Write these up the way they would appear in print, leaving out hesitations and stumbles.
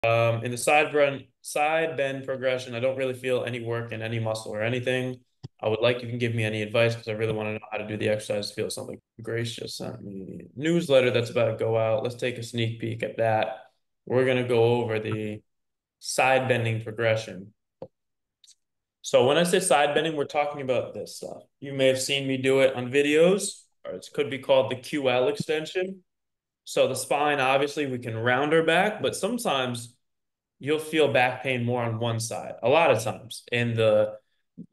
In the side bend progression, I don't really feel any work in any muscle or anything. I would like you can give me any advice because I really want to know how to do the exercise. Feel something. Grace just sent me a newsletter that's about to go out. Let's take a sneak peek at that. We're gonna go over the side bending progression. So when I say side bending, we're talking about this stuff. You may have seen me do it on videos, or it could be called the QL extension. So the spine, obviously, we can round our back, but sometimes you'll feel back pain more on one side, a lot of times. And the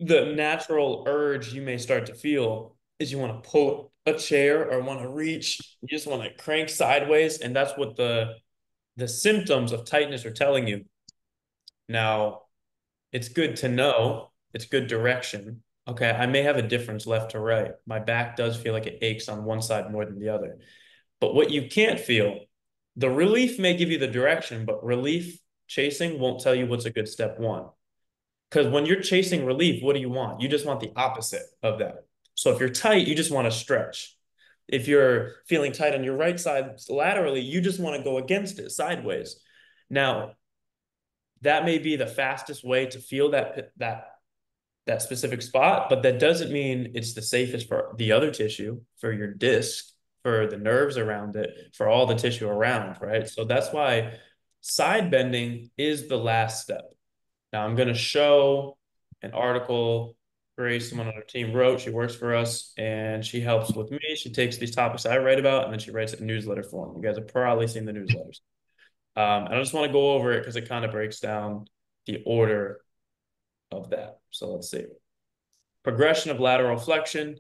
natural urge you may start to feel is you want to pull a chair or want to reach. You just want to crank sideways, and that's what the symptoms of tightness are telling you. Now, it's good to know. It's good direction. Okay, I may have a difference left to right. My back does feel like it aches on one side more than the other. But what you can't feel, the relief may give you the direction, but relief chasing won't tell you what's a good step one. Because when you're chasing relief, what do you want? You just want the opposite of that. So if you're tight, you just want to stretch. If you're feeling tight on your right side laterally, you just want to go against it sideways. Now, that may be the fastest way to feel that specific spot, but that doesn't mean it's the safest for the other tissue, for your disc, for the nerves around it, for all the tissue around, right? So that's why side bending is the last step. Now I'm going to show an article Grace, someone on our team wrote. She works for us and she helps with me. She takes these topics I write about and then she writes it in newsletter form. You guys have probably seen the newsletters. And I just want to go over it because it kind of breaks down the order of that. So let's see. Progression of lateral flexion.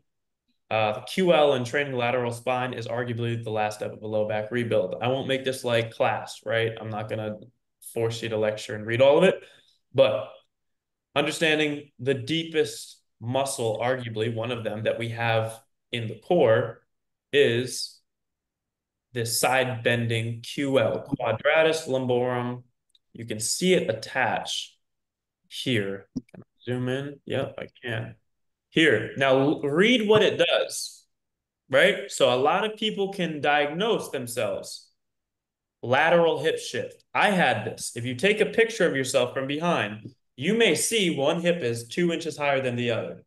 The QL in training lateral spine is arguably the last step of a low back rebuild. I won't make this like class, right? I'm not going to force you to lecture and read all of it, but understanding the deepest muscle, arguably one of them that we have in the core, is this side bending QL, quadratus lumborum. You can see it attached here. Can I zoom in? Yep, I can. Here. Now read what it does, right? So a lot of people can diagnose themselves. Lateral hip shift. I had this. If you take a picture of yourself from behind, you may see one hip is 2 inches higher than the other.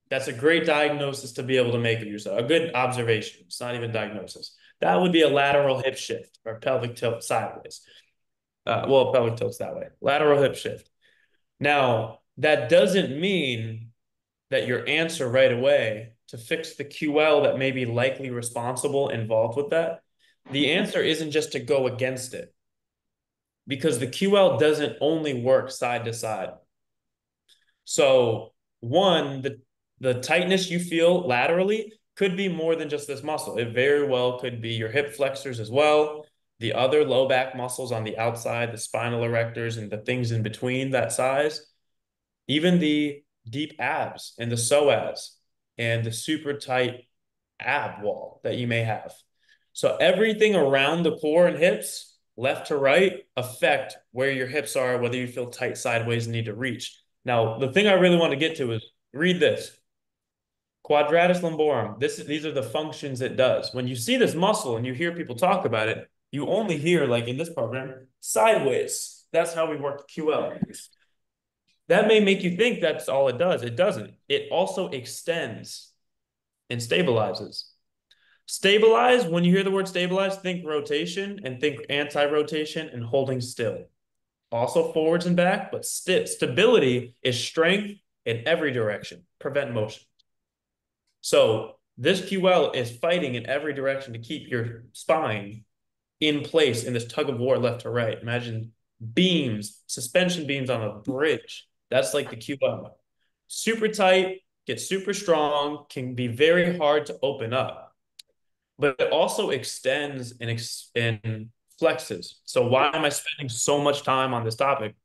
That's a great diagnosis to be able to make of yourself. A good observation. It's not even diagnosis. That would be a lateral hip shift or pelvic tilt sideways. Well, pelvic tilt's that way. Lateral hip shift. Now, that doesn't mean that your answer right away to fix the QL that may be likely responsible involved with that, the answer isn't just to go against it because the QL doesn't only work side to side. So one, the tightness you feel laterally could be more than just this muscle. It very well could be your hip flexors as well, the other low back muscles on the outside, the spinal erectors and the things in between that size, even the deep abs and the psoas and the super tight ab wall that you may have. So everything around the core and hips, left to right, affect where your hips are, whether you feel tight sideways and need to reach. Now, the thing I really want to get to is read this. Quadratus lumborum. These are the functions it does. When you see this muscle and you hear people talk about it, you only hear, like in this program, sideways. That's how we work QL. That may make you think that's all it does. It doesn't. It also extends and stabilizes. Stabilize, when you hear the word stabilize, think rotation and think anti-rotation and holding still. Also forwards and back, but stability is strength in every direction, prevent motion. So this QL is fighting in every direction to keep your spine in place in this tug of war left to right. Imagine beams, suspension beams on a bridge. That's like the QL. Super tight, gets super strong, can be very hard to open up, but it also extends and flexes. So why am I spending so much time on this topic?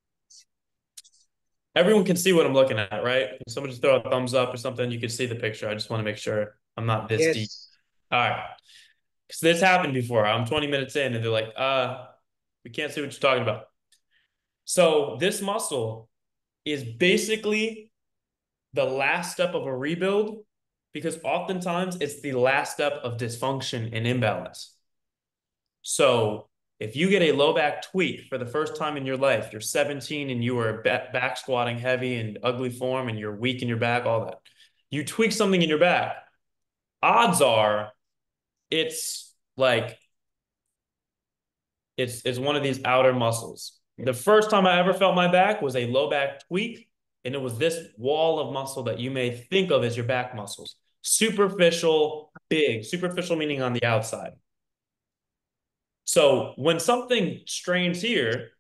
Everyone can see what I'm looking at, right? If somebody just throw a thumbs up or something, you can see the picture. I just want to make sure I'm not this deep. Yes. All right. Because this happened before. I'm 20 minutes in and they're like, we can't see what you're talking about. So this muscle is basically the last step of a rebuild because oftentimes it's the last step of dysfunction and imbalance. So If you get a low back tweak for the first time in your life, you're 17 and you are back squatting heavy and ugly form and you're weak in your back, all that. You tweak something in your back, odds are it's like it's one of these outer muscles. The first time I ever felt my back was a low back tweak, and it was this wall of muscle that you may think of as your back muscles. Superficial, big, superficial meaning on the outside. So when something strains here,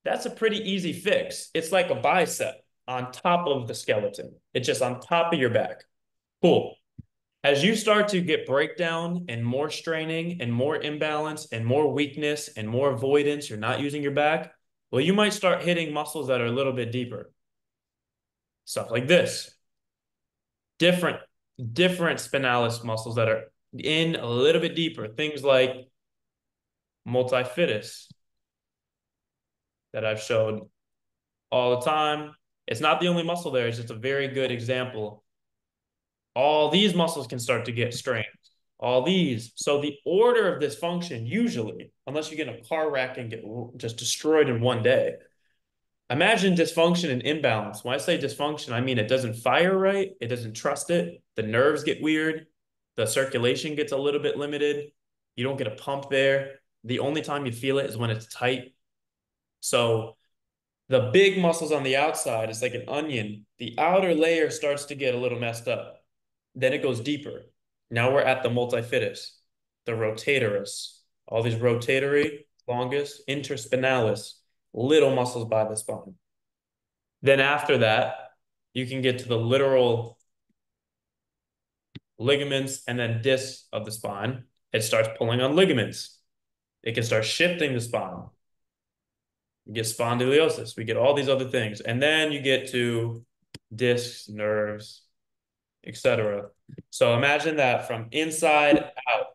that's a pretty easy fix. It's like a bicep on top of the skeleton. It's just on top of your back. Cool. As you start to get breakdown and more straining and more imbalance and more weakness and more avoidance, you're not using your back, well, you might start hitting muscles that are a little bit deeper. Stuff like this. Different, different spinalis muscles that are in a little bit deeper. Things like multifidus that I've showed all the time. It's not the only muscle there. It's just a very good example. All these muscles can start to get strained. All these. So the order of this function, usually, unless you get in a car wreck and get just destroyed in one day, imagine dysfunction and imbalance. When I say dysfunction, I mean it doesn't fire right. It doesn't trust it. The nerves get weird. The circulation gets a little bit limited. You don't get a pump there. The only time you feel it is when it's tight. So the big muscles on the outside is like an onion. The outer layer starts to get a little messed up. Then it goes deeper. Now we're at the multifidus, the rotatorus, all these rotatory, longus, interspinalis, little muscles by the spine. Then after that, you can get to the literal ligaments and then discs of the spine. It starts pulling on ligaments. It can start shifting the spine. You get spondylosis. We get all these other things. And then you get to discs, nerves, etc. So imagine that from inside out.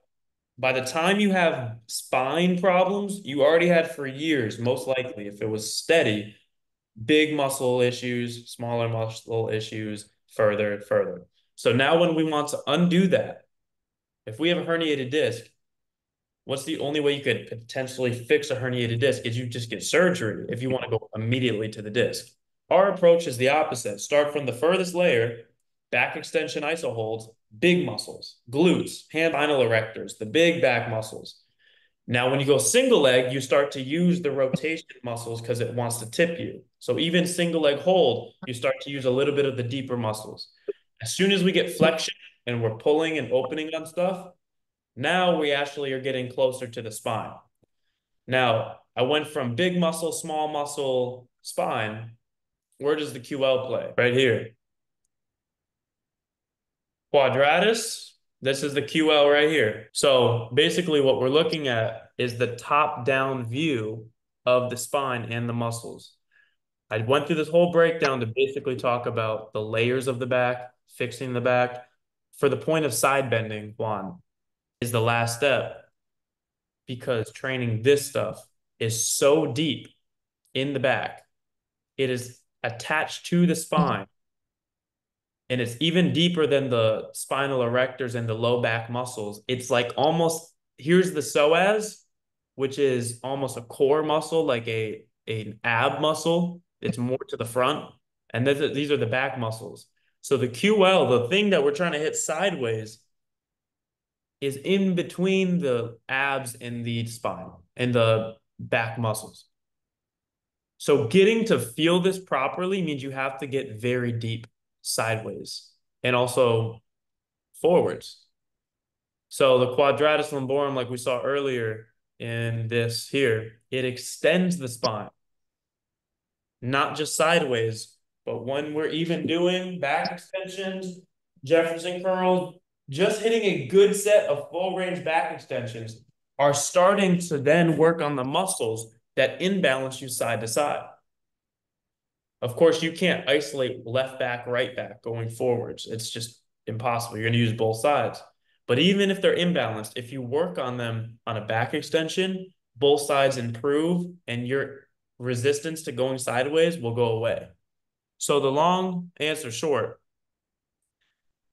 By the time you have spine problems, you already had for years, most likely, if it was steady, big muscle issues, smaller muscle issues, further and further. So now when we want to undo that, if we have a herniated disc, what's the only way you could potentially fix a herniated disc is you just get surgery if you want to go immediately to the disc. Our approach is the opposite. Start from the furthest layer, back extension iso holds, big muscles, glutes, hand spinal erectors, the big back muscles. Now, when you go single leg, you start to use the rotation muscles because it wants to tip you. So even single leg hold, you start to use a little bit of the deeper muscles. As soon as we get flexion and we're pulling and opening on stuff, now we actually are getting closer to the spine. Now, I went from big muscle, small muscle, spine. Where does the QL play? Right here. Quadratus, this is the QL right here. So basically what we're looking at is the top-down view of the spine and the muscles. I went through this whole breakdown to basically talk about the layers of the back, fixing the back. For the point of side bending, Juan, is the last step because training this stuff is so deep in the back. It is attached to the spine. And it's even deeper than the spinal erectors and the low back muscles. It's like almost, here's the psoas, which is almost a core muscle, like an ab muscle. It's more to the front. And these are the back muscles. So the QL, the thing that we're trying to hit sideways, is in between the abs and the spine and the back muscles. So getting to feel this properly means you have to get very deep sideways and also forwards. So the quadratus lumborum, like we saw earlier in this here, it extends the spine, not just sideways, but when we're even doing back extensions, Jefferson curls, just hitting a good set of full range back extensions are starting to then work on the muscles that imbalance you side to side. Of course, you can't isolate left back, right back going forwards. It's just impossible. You're going to use both sides. But even if they're imbalanced, if you work on them on a back extension, both sides improve and your resistance to going sideways will go away. So the long answer short,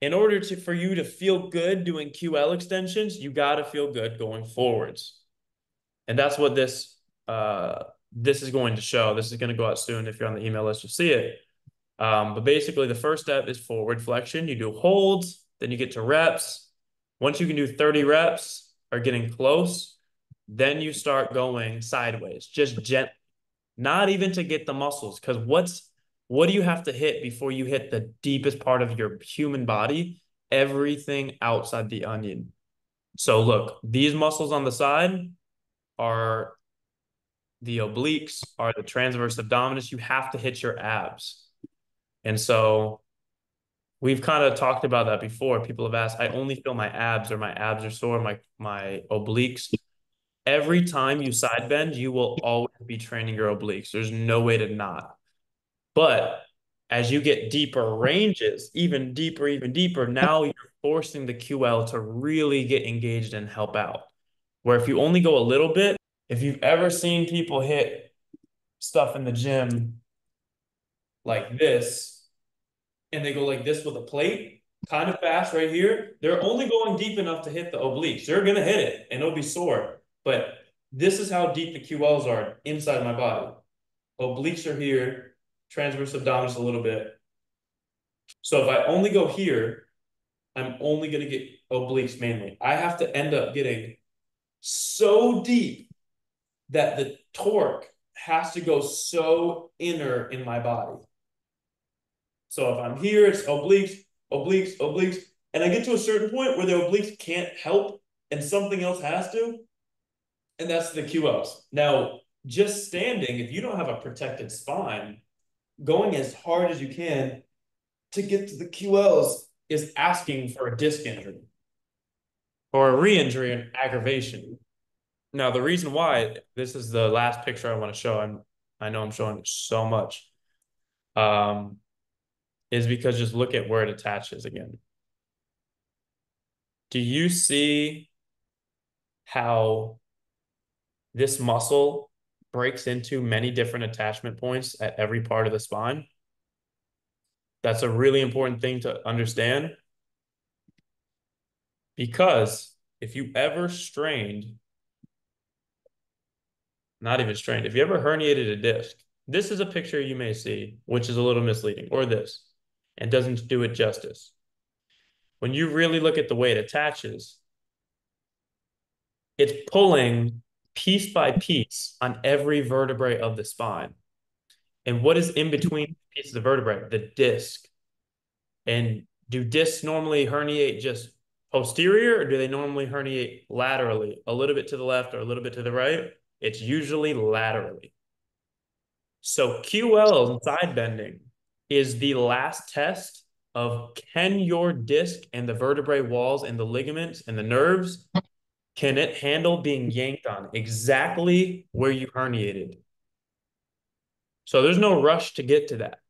in order for you to feel good doing QL extensions, you got to feel good going forwards. And that's what this is going to show. This is going to go out soon. If you're on the email list, you'll see it. But basically, the first step is forward flexion. You do holds, then you get to reps. Once you can do 30 reps or getting close, then you start going sideways, just gently, not even to get the muscles. Because what do you have to hit before you hit the deepest part of your human body? Everything outside the onion. So look, these muscles on the side are the obliques, are the transverse abdominis. You have to hit your abs. And so we've kind of talked about that before. People have asked, I only feel my abs or my abs are sore, my obliques. Every time you side bend, you will always be training your obliques. There's no way to not. But as you get deeper ranges, even deeper, now you're forcing the QL to really get engaged and help out. Where if you only go a little bit, if you've ever seen people hit stuff in the gym like this, and they go like this with a plate, kind of fast right here, they're only going deep enough to hit the obliques. They're going to hit it and it'll be sore. But this is how deep the QLs are inside my body. Obliques are here, transverse abdominis a little bit. So if I only go here, I'm only going to get obliques mainly. I have to end up getting so deep that the torque has to go so inner in my body. So if I'm here, it's obliques, obliques, obliques, and I get to a certain point where the obliques can't help and something else has to, and that's the QLs. Now, just standing, if you don't have a protected spine, going as hard as you can to get to the QLs is asking for a disc injury or a re-injury and aggravation. Now, the reason why this is the last picture I want to show, I know I'm showing so much, is because just look at where it attaches again. Do you see how this muscle breaks into many different attachment points at every part of the spine? That's a really important thing to understand, because if you ever strained, not even strained, if you ever herniated a disc, this is a picture you may see, which is a little misleading, or this, and doesn't do it justice. When you really look at the way it attaches, it's pulling piece by piece on every vertebrae of the spine. And what is in between pieces of vertebrae? The disc. And do discs normally herniate just posterior, or do they normally herniate laterally, a little bit to the left or a little bit to the right? It's usually laterally. So QL and side bending is the last test of, can your disc and the vertebrae walls and the ligaments and the nerves, can it handle being yanked on exactly where you herniated? So there's no rush to get to that.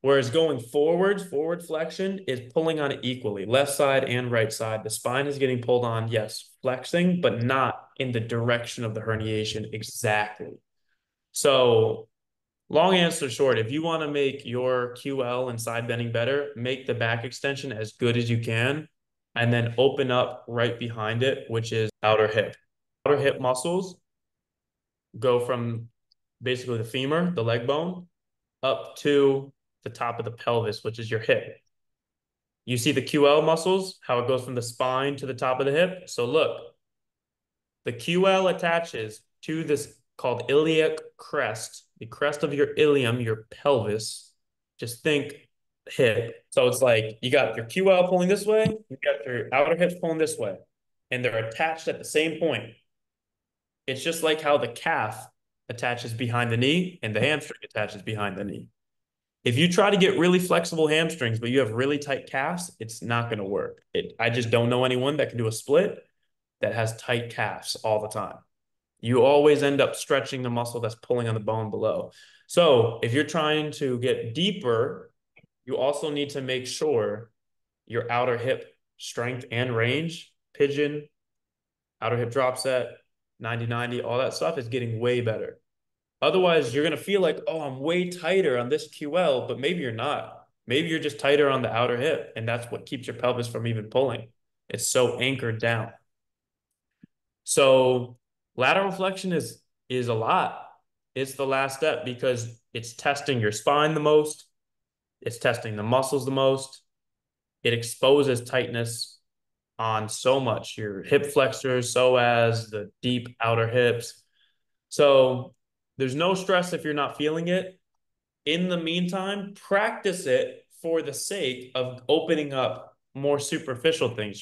Whereas going forwards, forward flexion is pulling on it equally, left side and right side. The spine is getting pulled on, yes, flexing, but not in the direction of the herniation exactly. So long answer short, if you want to make your QL and side bending better, make the back extension as good as you can, and then open up right behind it, which is outer hip. Outer hip muscles go from basically the femur, the leg bone, up to the top of the pelvis, which is your hip. You see the QL muscles, how it goes from the spine to the top of the hip? So look, the QL attaches to this called iliac crest, the crest of your ilium, your pelvis. Just think hip. So it's like you got your QL pulling this way, you got your outer hips pulling this way, and they're attached at the same point. It's just like how the calf attaches behind the knee and the hamstring attaches behind the knee. If you try to get really flexible hamstrings, but you have really tight calves, it's not going to work. I just don't know anyone that can do a split that has tight calves all the time. You always end up stretching the muscle that's pulling on the bone below. So if you're trying to get deeper, you also need to make sure your outer hip strength and range, pigeon, outer hip drop set, 90-90, all that stuff is getting way better. Otherwise, you're going to feel like, oh, I'm way tighter on this QL, but maybe you're not. Maybe you're just tighter on the outer hip, and that's what keeps your pelvis from even pulling. It's so anchored down. So Lateral flexion is a lot. It's the last step because it's testing your spine the most, it's testing the muscles the most. It exposes tightness on so much, your hip flexors, psoas, the deep outer hips. So there's no stress if you're not feeling it. In the meantime, practice it for the sake of opening up more superficial things.